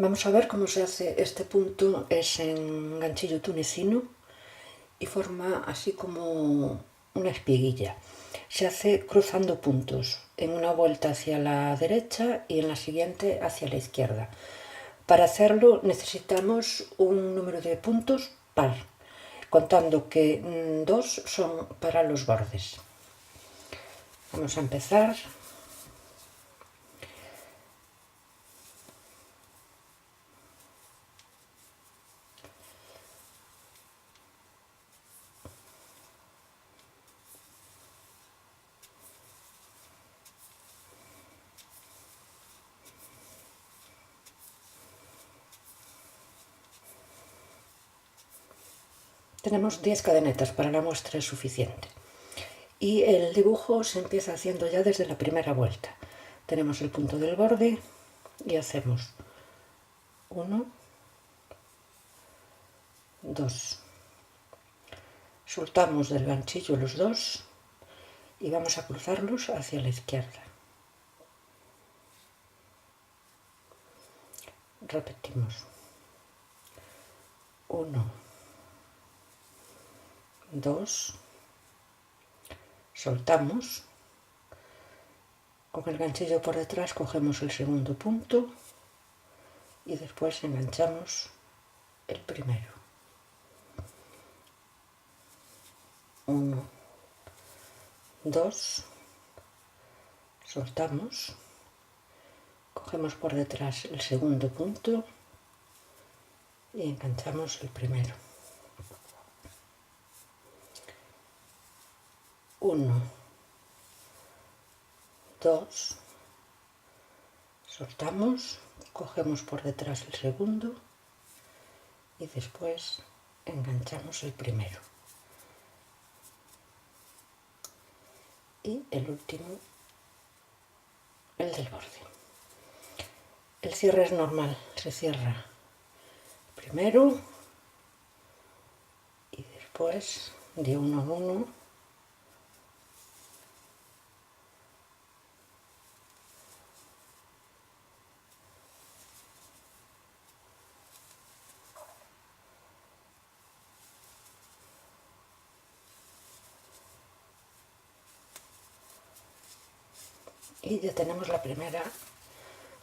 Vamos a ver cómo se hace este punto. Es en ganchillo tunecino y forma así como una espiguilla. Se hace cruzando puntos, en una vuelta hacia la derecha y en la siguiente hacia la izquierda. Para hacerlo necesitamos un número de puntos par, contando que 2 son para los bordes. Vamos a empezar. Tenemos 10 cadenetas, para la muestra es suficiente. Y el dibujo se empieza haciendo ya desde la primera vuelta. Tenemos el punto del borde y hacemos 1, 2. Soltamos del ganchillo los dos y vamos a cruzarlos hacia la izquierda. Repetimos. 1, 2. Soltamos. Con el ganchillo por detrás cogemos el segundo punto y después enganchamos el primero. 1, 2. Soltamos. Cogemos por detrás el segundo punto y enganchamos el primero. 1, 2. Soltamos, cogemos por detrás el segundo y después enganchamos el primero. Y el último, el del borde. El cierre es normal, se cierra primero y después de uno en uno. Y ya tenemos la primera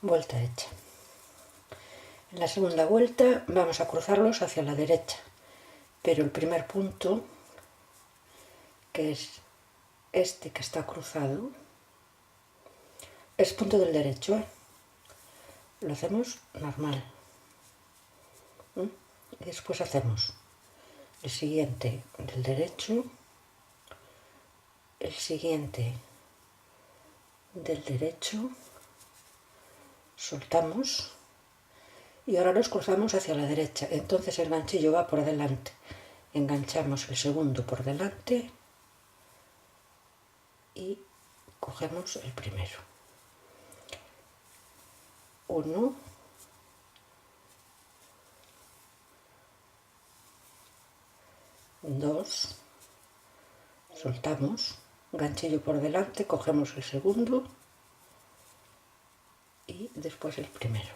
vuelta hecha. En la segunda vuelta vamos a cruzarlos hacia la derecha, pero el primer punto, que es este que está cruzado, es punto del derecho, ¿eh? Lo hacemos normal. Y después hacemos el siguiente del derecho, el siguiente del derecho, soltamos y ahora los cruzamos hacia la derecha. Entonces el ganchillo va por delante. Enganchamos el segundo por delante y cogemos el primero. 1, 2, soltamos, ganchillo por delante, cogemos el segundo y después el primero.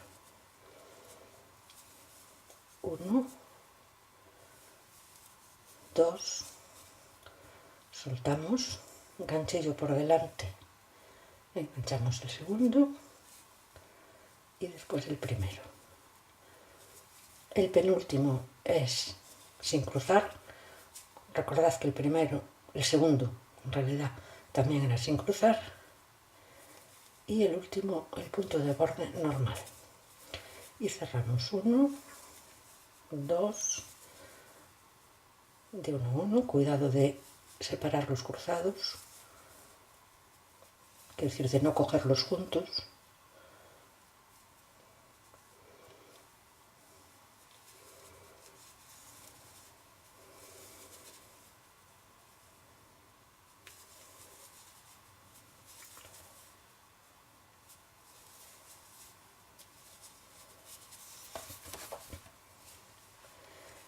1, 2, soltamos, ganchillo por delante, enganchamos el segundo y después el primero. El penúltimo es sin cruzar. Recordad que el segundo en realidad también era sin cruzar, y el último el punto de borde normal. Y cerramos 1, 2, de 1 a 1, cuidado de separar los cruzados, quiero decir de no cogerlos juntos.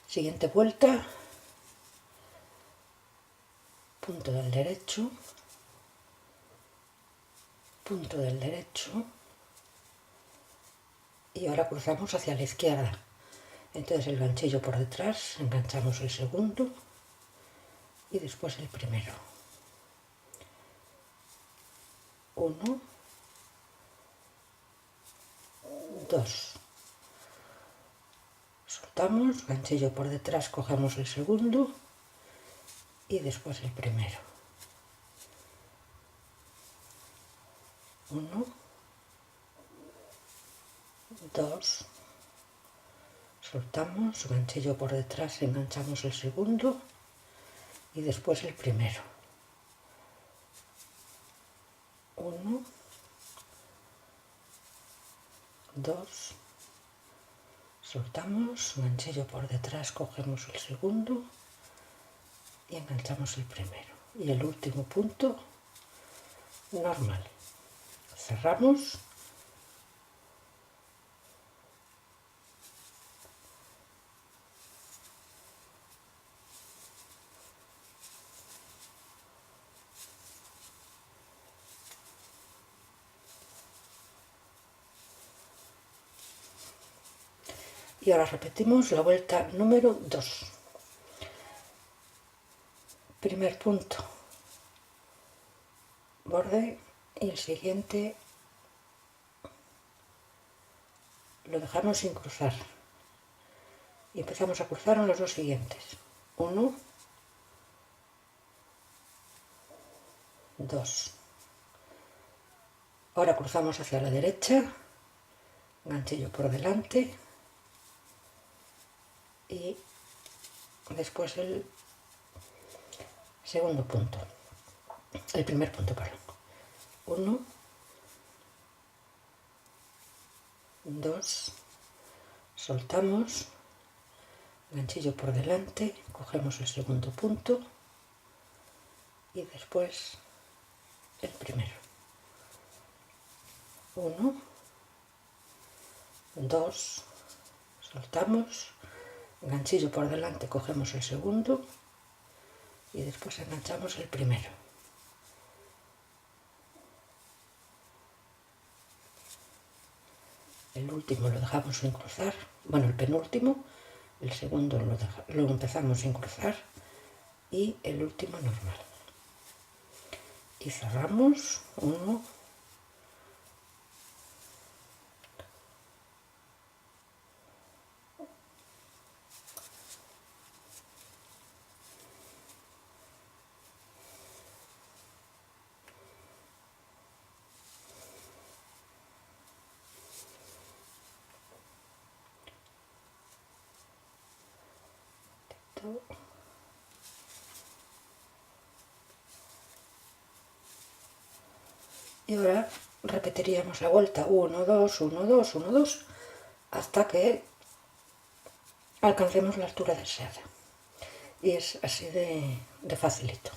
Siguiente vuelta, punto del derecho, punto del derecho, y ahora cruzamos hacia la izquierda. Entonces el ganchillo por detrás, enganchamos el segundo y después el primero. 1, 2. Soltamos, ganchillo por detrás, cogemos el segundo y después el primero. 1, 2. Soltamos, ganchillo por detrás, enganchamos el segundo y después el primero. 1, 2. Soltamos, ganchillo por detrás, cogemos el segundo y enganchamos el primero. Y el último punto normal. Cerramos. Y ahora repetimos la vuelta número 2. Primer punto, borde, y el siguiente lo dejamos sin cruzar. Y empezamos a cruzar en los dos siguientes. 1, 2. Ahora cruzamos hacia la derecha, ganchillo por delante y después el segundo punto, el primer punto, perdón. 1, 2, soltamos, ganchillo por delante, cogemos el segundo punto y después el primero. 1, 2, soltamos, ganchillo por delante, cogemos el segundo y después enganchamos el primero. El último lo dejamos sin cruzar, bueno, el penúltimo, el segundo lo empezamos sin cruzar y el último normal. Y cerramos. 1, 2. Y ahora repetiríamos la vuelta 1, 2, 1, 2, 1, 2 hasta que alcancemos la altura deseada. Y es así de facilito.